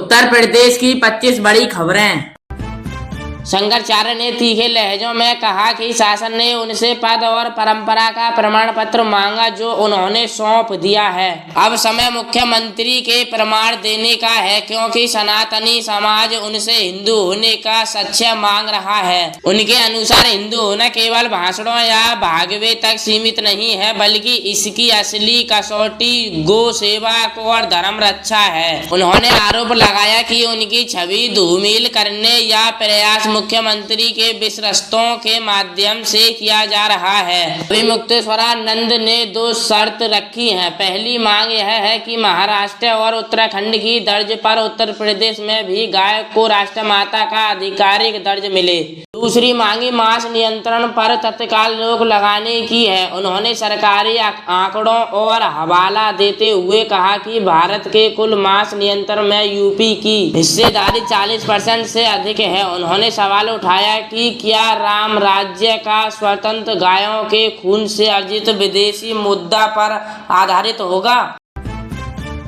उत्तर प्रदेश की 25 बड़ी खबरें। शंकराचार्य ने तीखे लहजों में कहा कि शासन ने उनसे पद और परंपरा का प्रमाण पत्र मांगा जो उन्होंने सौंप दिया है। अब समय मुख्यमंत्री के प्रमाण देने का है, क्योंकि सनातनी समाज उनसे हिंदू होने का साक्ष्य मांग रहा है। उनके अनुसार हिंदू होना केवल भाषणों या भागवे तक सीमित नहीं है, बल्कि इसकी असली कसौटी गो सेवा और धर्म रक्षा है। उन्होंने आरोप लगाया कि उनकी छवि धूमिल करने या प्रयास मुख्यमंत्री के विश्वस्तों के माध्यम से किया जा रहा है। मुक्तेश्वरानंद ने 2 शर्त रखी हैं। पहली मांग यह है कि महाराष्ट्र और उत्तराखंड की तर्ज पर उत्तर प्रदेश में भी गाय को राष्ट्रमाता का आधिकारिक दर्ज मिले। दूसरी मांगी मांस नियंत्रण पर तत्काल रोक लगाने की है। उन्होंने सरकारी आंकड़ों और हवाला देते हुए कहा कि भारत के कुल मांस नियंत्रण में यूपी की हिस्सेदारी 40% से अधिक है। उन्होंने सवाल उठाया कि क्या राम राज्य का स्वतंत्र गायों के खून से अर्जित विदेशी मुद्दा पर आधारित होगा।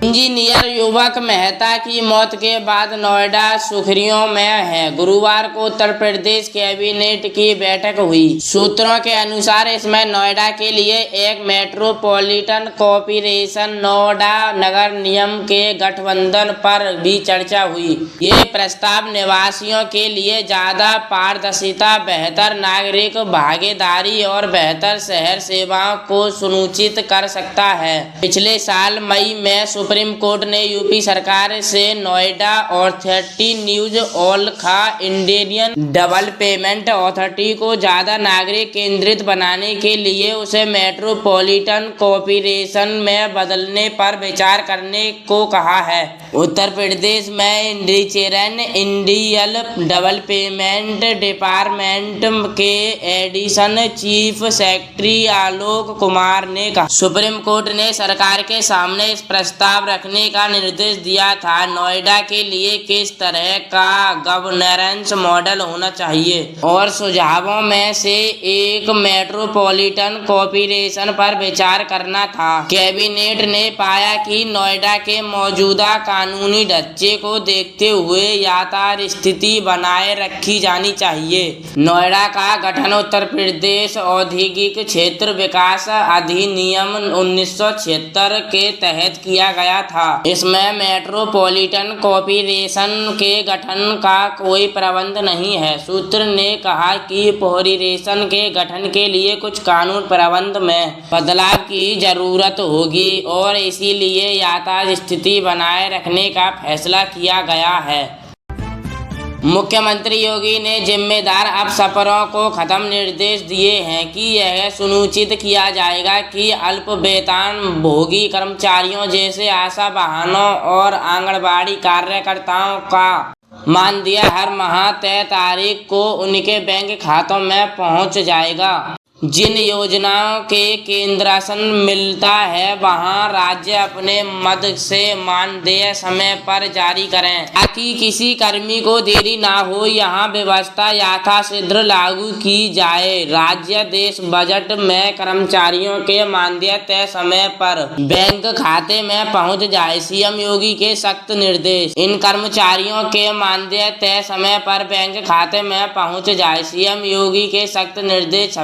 इंजीनियर युवक मेहता की मौत के बाद नोएडा सुर्खियों में है। गुरुवार को उत्तर प्रदेश कैबिनेट की बैठक हुई। सूत्रों के अनुसार इसमें नोएडा के लिए एक मेट्रोपॉलिटन कॉर्पोरेशन नोएडा नगर निगम के गठबंधन पर भी चर्चा हुई। ये प्रस्ताव निवासियों के लिए ज्यादा पारदर्शिता, बेहतर नागरिक भागीदारी और बेहतर शहर सेवाओं को सुनिश्चित कर सकता है। पिछले साल मई में सुप्रीम कोर्ट ने यूपी सरकार से नोएडा अथॉरिटी न्यूज ओलखा इंडियन डेवलपमेंट अथॉरिटी को ज्यादा नागरिक केंद्रित बनाने के लिए उसे मेट्रोपॉलिटन कॉर्पोरेशन में बदलने पर विचार करने को कहा है। उत्तर प्रदेश में इंडियन डेवलपमेंट डिपार्टमेंट के additional chief secretary Alok Kumar ने कहा, सुप्रीम कोर्ट ने सरकार के सामने इस प्रस्ताव रखने का निर्देश दिया था। नोएडा के लिए किस तरह का गवर्नेंस मॉडल होना चाहिए और सुझावों में से एक मेट्रोपॉलिटन कॉर्पोरेशन पर विचार करना था। कैबिनेट ने पाया कि नोएडा के मौजूदा कानूनी ढांचे को देखते हुए यातायात स्थिति बनाए रखी जानी चाहिए। नोएडा का गठन उत्तर प्रदेश औद्योगिक क्षेत्र विकास अधिनियम 1976 के तहत किया गया था। इसमें मेट्रोपॉलिटन कॉर्पोरेशन के गठन का कोई प्रबंध नहीं है। सूत्र ने कहा कि कॉर्पोरेशन के गठन के लिए कुछ कानून प्रबंध में बदलाव की जरूरत होगी और इसीलिए यातायात स्थिति बनाए रखने का फैसला किया गया है। मुख्यमंत्री योगी ने जिम्मेदार अफसरों को खत्म निर्देश दिए हैं कि यह सुनिश्चित किया जाएगा कि अल्प वेतन भोगी कर्मचारियों जैसे आशा वाहनों और आंगनबाड़ी कार्यकर्ताओं का मानदेय हर माह तय तारीख को उनके बैंक खातों में पहुंच जाएगा। जिन योजनाओं के केंद्रांशन मिलता है वहां राज्य अपने मद से मानदेय समय पर जारी करें ताकि किसी कर्मी को देरी ना हो। यहां व्यवस्था यथाशीघ्र लागू की जाए। राज्य देश बजट में कर्मचारियों के मानदेय तय समय पर बैंक खाते में पहुंच जाए। सीएम योगी के सख्त निर्देश, इन कर्मचारियों के मानदेय तय समय पर बैंक खाते में पहुंच जाए। सीएम योगी के सख्त निर्देश।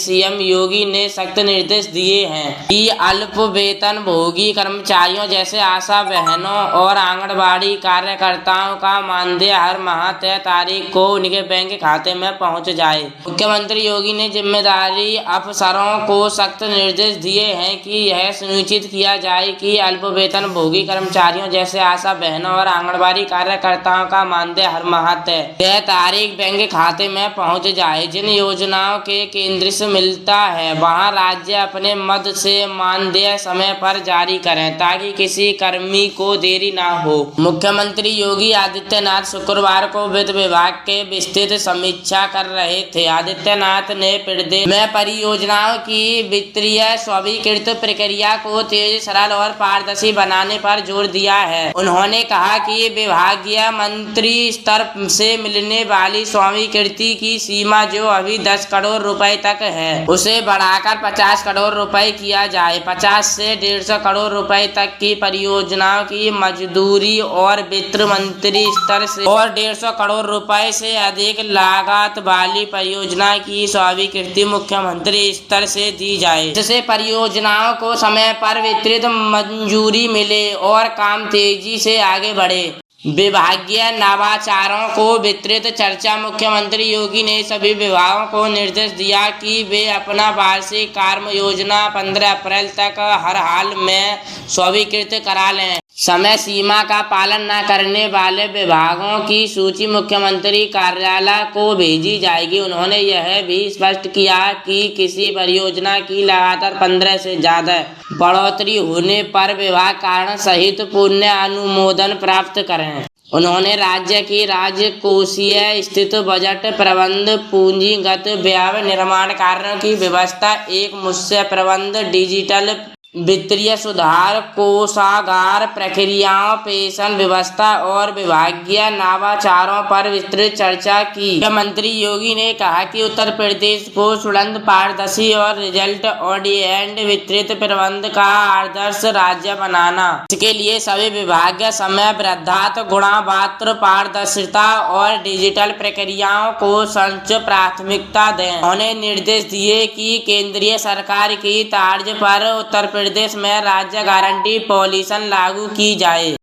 सीएम योगी ने सख्त निर्देश दिए हैं कि अल्प वेतन भोगी कर्मचारियों जैसे आशा बहनों और आंगनबाड़ी कार्यकर्ताओं का मानदेय हर माह तय तारीख को उनके बैंक खाते में पहुंच जाए। मुख्यमंत्री योगी ने जिम्मेदारी अफसरों को सख्त निर्देश दिए हैं कि यह सुनिश्चित किया जाए कि अल्प वेतन भोगी कर्मचारियों जैसे आशा बहनों और आंगनबाड़ी कार्यकर्ताओं का मानदेय हर माह तय तारीख बैंक खाते में पहुंच जाए। जिन योजनाओं के केंद्र से मिलता है वहां राज्य अपने मद से मानदेय समय पर जारी करें ताकि किसी कर्मी को देरी ना हो। मुख्यमंत्री योगी आदित्यनाथ शुक्रवार को वित्त विभाग के विस्तृत समीक्षा कर रहे थे। आदित्यनाथ ने प्रदेश में परियोजनाओं की वित्तीय स्वीकृत प्रक्रिया को तेज, सरल और पारदर्शी बनाने पर जोर दिया है। उन्होंने कहा कि विभागीय मंत्री स्तर से मिलने वाली स्वीकृति की सीमा जो अभी 10 करोड़ रुपए तक है है उसे बढ़ाकर 50 करोड़ रुपए किया जाए। 50 से 150 करोड़ रुपए तक की परियोजनाओं की मंजूरी और वित्त मंत्री स्तर से और 150 करोड़ रुपए से अधिक लागत वाली परियोजना की स्वीकृति मुख्यमंत्री स्तर से दी जाए, जिससे परियोजनाओं को समय पर वितरित मंजूरी मिले और काम तेजी से आगे बढ़े। विभागीय नवाचारों को विस्तृत चर्चा। मुख्यमंत्री योगी ने सभी विभागों को निर्देश दिया कि वे अपना वार्षिक कार्य योजना 15 अप्रैल तक हर हाल में स्वीकृत करा लें। समय सीमा का पालन न करने वाले विभागों की सूची मुख्यमंत्री कार्यालय को भेजी जाएगी। उन्होंने यह भी स्पष्ट किया कि किसी परियोजना की लगातार 15 से ज्यादा बढ़ोतरी होने पर विभाग कारण सहित पुनः अनुमोदन प्राप्त करें। उन्होंने राज्य की राजकोषीय स्थित बजट प्रबंध, पूंजीगत व्यय, निर्माण कार्यों की व्यवस्था, एक मुख्य प्रबंध, डिजिटल वित्तीय सुधार, कोषागार प्रक्रियाओं, पेंशन व्यवस्था और विभागीय नवाचारों पर विस्तृत चर्चा की। मुख्यमंत्री योगी ने कहा कि उत्तर प्रदेश को सुगम, पारदर्शी और रिजल्ट ओरिएंटेड वित्तीय प्रबंध का आदर्श राज्य बनाना। इसके लिए सभी विभाग समयबद्धता, गुणवत्ता, पारदर्शिता और डिजिटल प्रक्रियाओं को सर्वोच्च प्राथमिकता दें। उन्होंने निर्देश दिए कि केंद्रीय सरकार की तर्ज पर उत्तर प्रदेश में राज्य गारंटी पॉलिसी लागू की जाए।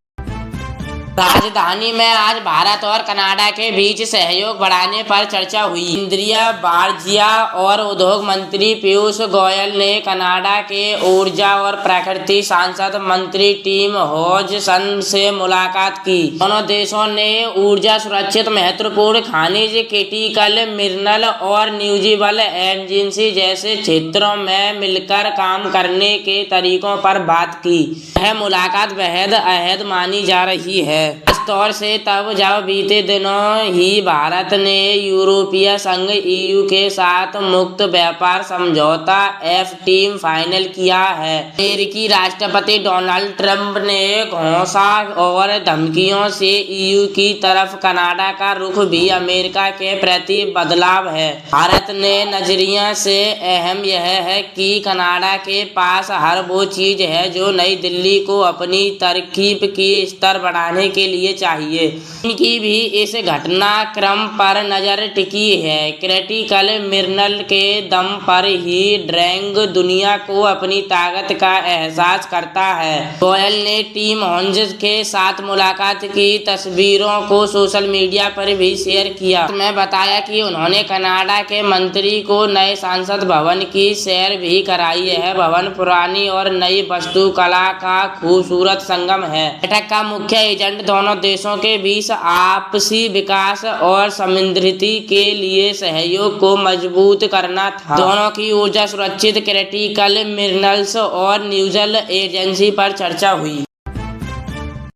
राजधानी में आज भारत और कनाडा के बीच सहयोग बढ़ाने पर चर्चा हुई। केंद्रीय वाणिज्य और उद्योग मंत्री पीयूष गोयल ने कनाडा के ऊर्जा और प्राकृतिक संसाधन मंत्री टिम हॉजसन से मुलाकात की। दोनों देशों ने ऊर्जा सुरक्षित, महत्वपूर्ण खनिज, क्रिटिकल मिनरल और रिन्यूएबल एनर्जी जैसे क्षेत्रों में मिलकर काम करने के तरीकों पर बात की। यह मुलाकात बेहद अहम मानी जा रही है, खास तौर से तब जब बीते दिनों ही भारत ने यूरोपीय संघ EU के साथ मुक्त व्यापार समझौता FTA फाइनल किया है। अमेरिकी राष्ट्रपति डोनाल्ड ट्रंप ने घोषणा और धमकियों से EU की तरफ कनाडा का रुख भी अमेरिका के प्रति बदलाव है। भारत ने नजरिए से अहम यह है कि कनाडा के पास हर वो चीज है जो नई दिल्ली को अपनी तरकीब की स्तर बढ़ाने के लिए चाहिए। इनकी भी इस घटनाक्रम पर नजर टिकी है। क्रिटिकल मिनरल के दम पर ही ड्रैग दुनिया को अपनी ताकत का एहसास करता है। गोयल ने टिम हॉजसन के साथ मुलाकात की तस्वीरों को सोशल मीडिया पर भी शेयर किया। उसमें बताया कि उन्होंने कनाडा के मंत्री को नए संसद भवन की सैर भी कराई। यह भवन पुरानी और नई वास्तुकला का खूबसूरत संगम है। बैठक का मुख्य एजेंडा दोनों देशों के बीच आपसी विकास और समृद्धि के लिए सहयोग को मजबूत करना था। दोनों की ऊर्जा सुरक्षित, क्रिटिकल मिनरल्स और रिन्यूएबल एनर्जी पर चर्चा हुई।